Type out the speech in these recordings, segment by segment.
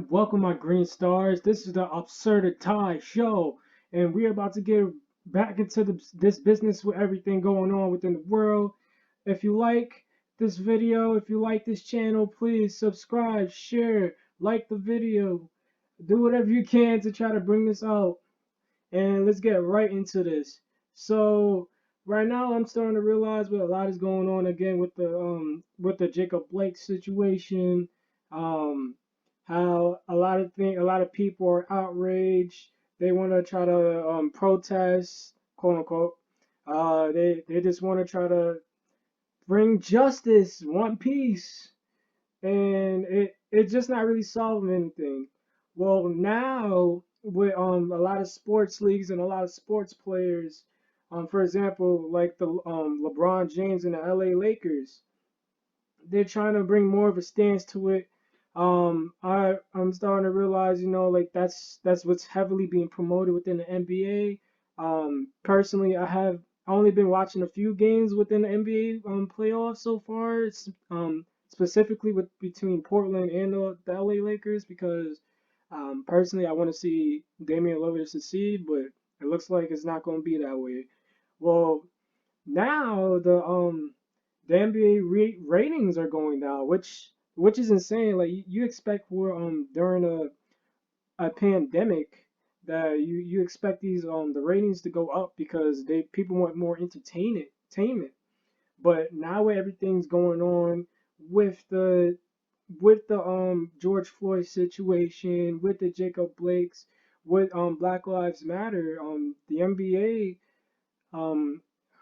Welcome, my green stars. This is the Absurdi-TY show, and we're about to get back into this business with everything going on within the world. If you like this video, if you like this channel, please subscribe, share, like the video, do whatever you can to try to bring this out. And let's get right into this. So right now, I'm starting to realize what a lot is going on again with the Jacob Blake situation. Um, how a lot of people are outraged. They want to try to protest, quote unquote. They just want to try to bring justice, want peace, and it's just not really solving anything. Well, now with a lot of sports leagues and a lot of sports players, for example, like the LeBron James and the LA Lakers, they're trying to bring more of a stance to it. I'm starting to realize, like that's what's heavily being promoted within the NBA. Personally, I only been watching a few games within the NBA playoffs so far. It's specifically with between Portland and the LA Lakers because personally I want to see Damian Lillard succeed, but it looks like it's not going to be that way. Well, now the NBA ratings are going down, which is insane. Like you expect for during a pandemic that you expect these the ratings to go up because they people want more entertainment. But now with everything's going on with the George Floyd situation, with the Jacob Blakes, with Black Lives Matter, the NBA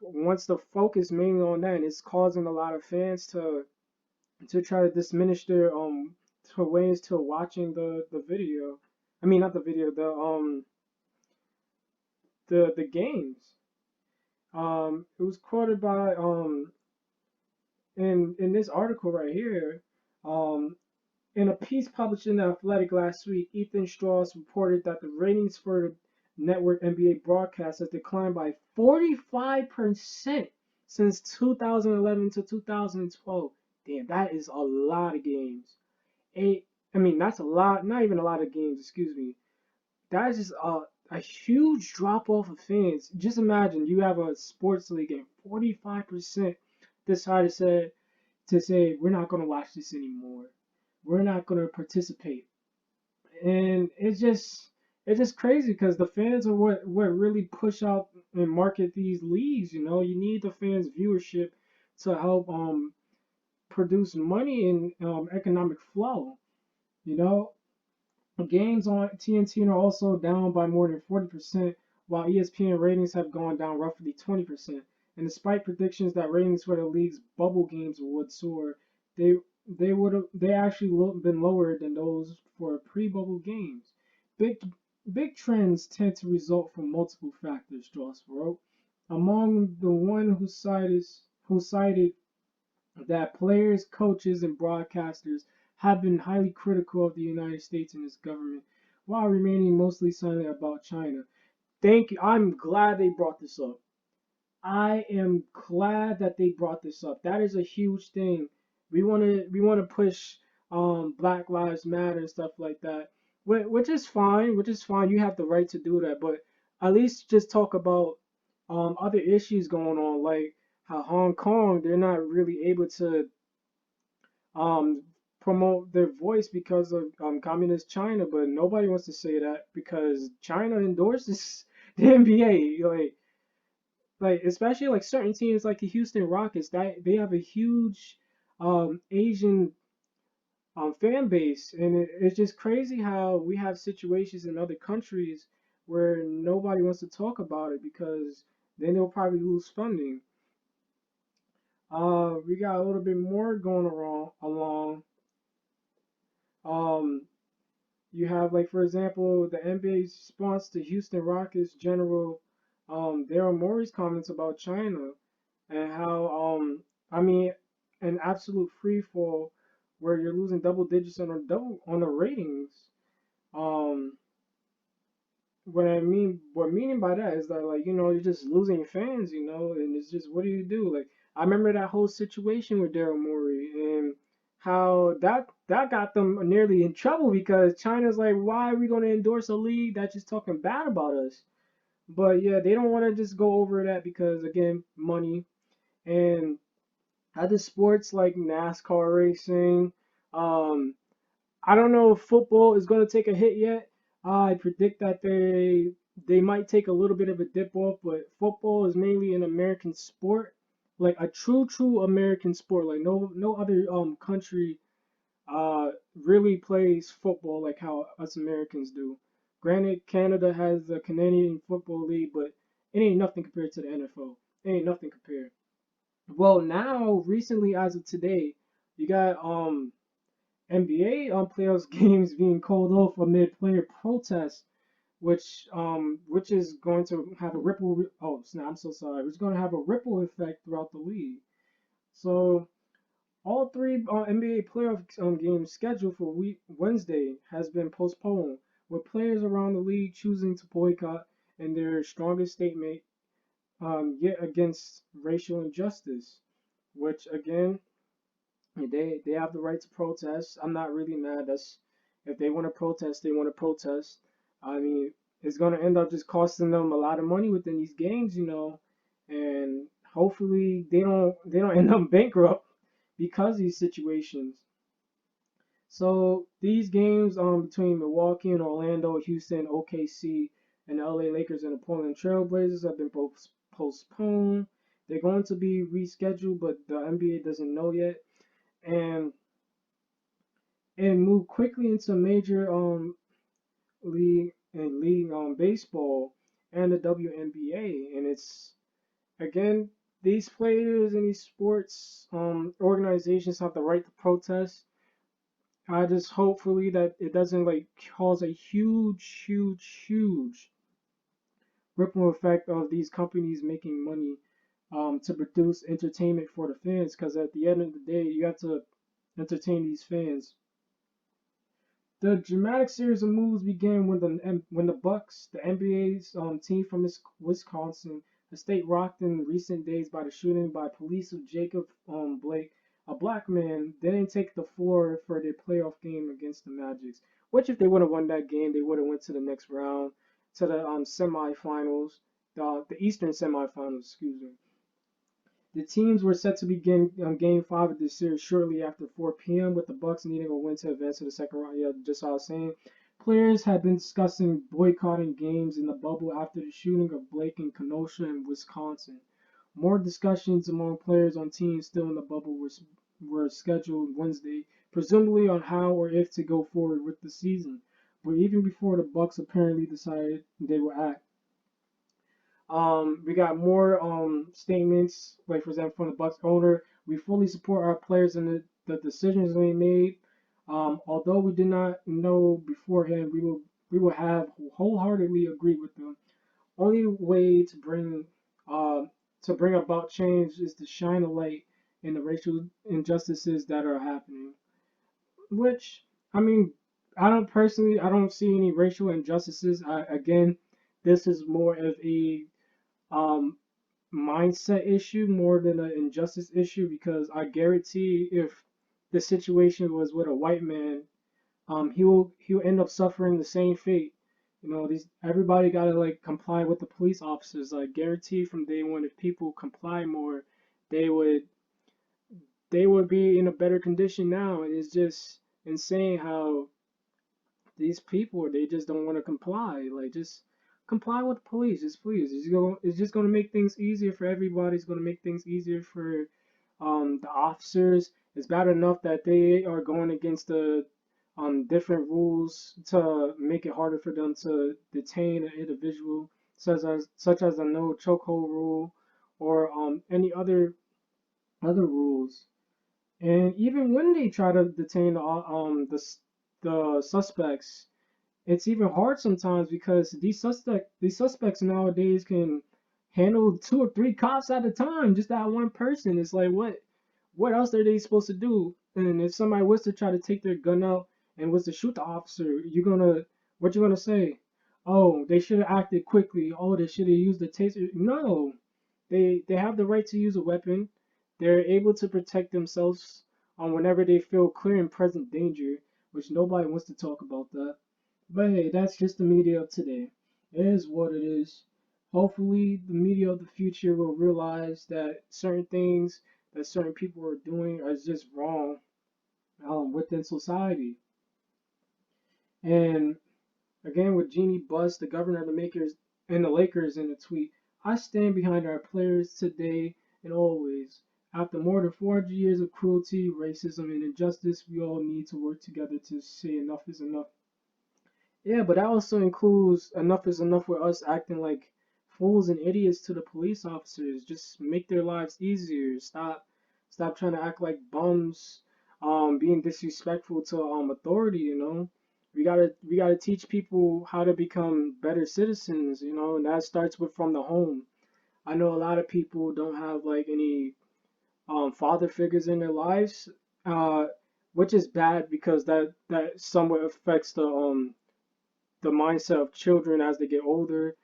wants to focus mainly on that, and it's causing a lot of fans to try to diminish their to ways to watching the video. I mean, not the video, the games. It was quoted by in this article right here. Um, in a piece published in The Athletic last week, Ethan Strauss reported that the ratings for the network NBA broadcast has declined by 45% since 2011 to 2012. Damn, that is a lot of games. I mean, that's a lot, not even a lot of games, excuse me. That is just a huge drop off of fans. Just imagine you have a sports league and 45% decide to say we're not going to watch this anymore. We're not going to participate. And it's just crazy because the fans are what really push out and market these leagues. You need the fans viewership to help produce money and economic flow. You know, games on TNT are also down by more than 40%, while ESPN ratings have gone down roughly 20%. And despite predictions that ratings for the league's bubble games would soar, they they actually been lower than those for pre-bubble games. Big big trends tend to result from multiple factors, Joss wrote. Among the one who cited that players, coaches, and broadcasters have been highly critical of the United States and its government, while remaining mostly silent about China. Thank you. I'm glad they brought this up. I am glad that they brought this up. That is a huge thing. We want to push Black Lives Matter and stuff like that, which is fine. Which is fine. You have the right to do that, but at least just talk about other issues going on, like how Hong Kong they're not really able to um promote their voice because of communist China, but nobody wants to say that because China endorses the NBA. Like especially like certain teams like the Houston Rockets, that they have a huge Asian fan base, and it's just crazy how we have situations in other countries where nobody wants to talk about it because then they'll probably lose funding. We got a little bit more going along. Um, you have like for example the NBA's response to Houston Rockets general Daryl Morey's comments about China and how I mean an absolute free fall where you're losing double digits on the ratings. Um, what meaning by that is that like you're just losing fans, and it's just what do you do? Like I remember that whole situation with Daryl Morey, and how that got them nearly in trouble because China's like, why are we going to endorse a league that's just talking bad about us? But yeah, they don't want to just go over that because again, money. And other sports like NASCAR racing, um, I don't know if football is going to take a hit yet. I predict that they might take a little bit of a dip off, but football is mainly an American sport, like a true American sport. Like no other country really plays football like how us Americans do. Granted, Canada has the Canadian Football League, but it ain't nothing compared to the NFL. It ain't nothing compared. Well, now recently, as of today, you got NBA playoffs games being called off amid player protests, which is going to have a ripple. Oh, snap! I'm so sorry. It's going to have a ripple effect throughout the league. So all three NBA playoff games scheduled for Wednesday has been postponed, with players around the league choosing to boycott in their strongest statement yet against racial injustice. Which again, they have the right to protest. I'm not really mad. That's if they want to protest, they want to protest. I mean, it's gonna end up just costing them a lot of money within these games, and hopefully they don't end up bankrupt because of these situations. So these games between Milwaukee and Orlando, Houston, OKC, and the LA Lakers and the Portland Trailblazers have been both postponed. They're going to be rescheduled, but the NBA doesn't know yet. And move quickly into major league baseball and the WNBA. And it's again, these players and these sports organizations have the right to protest. I just hopefully that it doesn't like cause a huge ripple effect of these companies making money to produce entertainment for the fans. Because at the end of the day, you have to entertain these fans. The dramatic series of moves began when the Bucks, the NBA's team from Wisconsin, the state rocked in recent days by the shooting by police of Jacob Blake, a black man, didn't take the floor for their playoff game against the Magics. Which, if they would have won that game, they would have went to the next round, to the semifinals, the Eastern semifinals, excuse me. The teams were set to begin Game 5 of this series shortly after 4 p.m., with the Bucks needing a win to advance to the second round. Yeah, just what I was saying. Players had been discussing boycotting games in the bubble after the shooting of Blake in Kenosha in Wisconsin. More discussions among players on teams still in the bubble were scheduled Wednesday, presumably on how or if to go forward with the season. But even before the Bucks apparently decided they would act. We got more statements, like for example from the Bucks owner. We fully support our players and the decisions they made. Although we did not know beforehand, we will have wholeheartedly agree with them. Only way uh, to bring about change is to shine a light in the racial injustices that are happening. Which I mean, I don't see any racial injustices. Again, this is more of a um, mindset issue more than an injustice issue because I guarantee if the situation was with a white man, he'll end up suffering the same fate. These everybody gotta like comply with the police officers. I guarantee from day one, if people comply more, they would they would be in a better condition now. And it's just insane how these people they just don't want to comply. Like just comply with the police, just please. It's just gonna make things easier for everybody. It's gonna make things easier for the officers. It's bad enough that they are going against the different rules to make it harder for them to detain an individual, such as a no chokehold rule or any other rules. And even when they try to detain the suspects, it's even hard sometimes because these suspects nowadays can handle two or three cops at a time, just that one person. It's like what else are they supposed to do? And if somebody was to try to take their gun out and was to shoot the officer, what you gonna say? Oh, they should have acted quickly. Oh, they should have used the taser. No, they have the right to use a weapon. They're able to protect themselves whenever they feel clear and present danger, which nobody wants to talk about that. But hey, that's just the media of today. It is what it is. Hopefully, the media of the future will realize that certain things that certain people are doing are just wrong within society. And again, with Jeannie Buss, the governor of the Makers and the Lakers, in a tweet, I stand behind our players today and always. After more than 400 years of cruelty, racism, and injustice, we all need to work together to say enough is enough. Yeah, but that also includes enough is enough with us acting like fools and idiots to the police officers. Just make their lives easier. Stop trying to act like bums, being disrespectful to authority, you know. We gotta teach people how to become better citizens, you know, and that starts with from the home. I know a lot of people don't have like any father figures in their lives, uh, which is bad because that somewhat affects the mindset of children as they get older.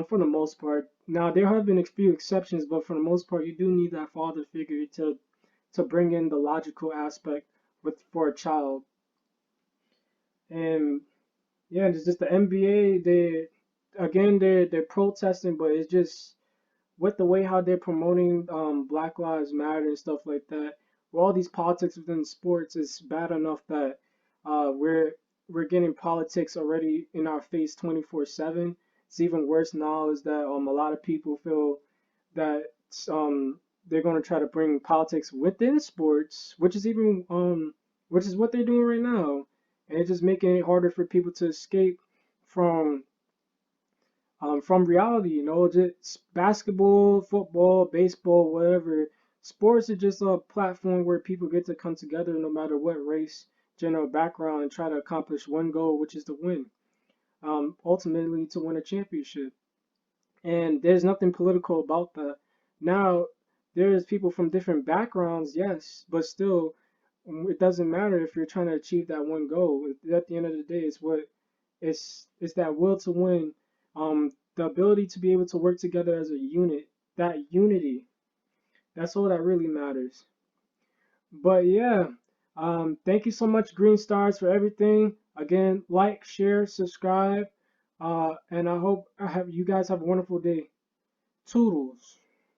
For the most part, now there have been a few exceptions, but for the most part, you do need that father figure to bring in the logical aspect with for a child. And yeah, it's just the NBA. They're protesting, but it's just with the way how they're promoting Black Lives Matter and stuff like that, with all these politics within sports, it's bad enough that we're getting politics already in our face 24/7. It's even worse now is that a lot of people feel that they're going to try to bring politics within sports, which is what they're doing right now, and it's just making it harder for people to escape from from reality. You know, just basketball, football, baseball, whatever. Sports are just a platform where people get to come together no matter what race, general background, and try to accomplish one goal, which is to win. Ultimately, to win a championship. And there's nothing political about that. Now, there's people from different backgrounds, yes, but still, it doesn't matter if you're trying to achieve that one goal. At the end of the day, it's that will to win, the ability to be able to work together as a unit, that unity. That's all that really matters. But yeah, thank you so much, Green Stars, for everything. Again, like, share, subscribe, and I hope you guys have a wonderful day. Toodles.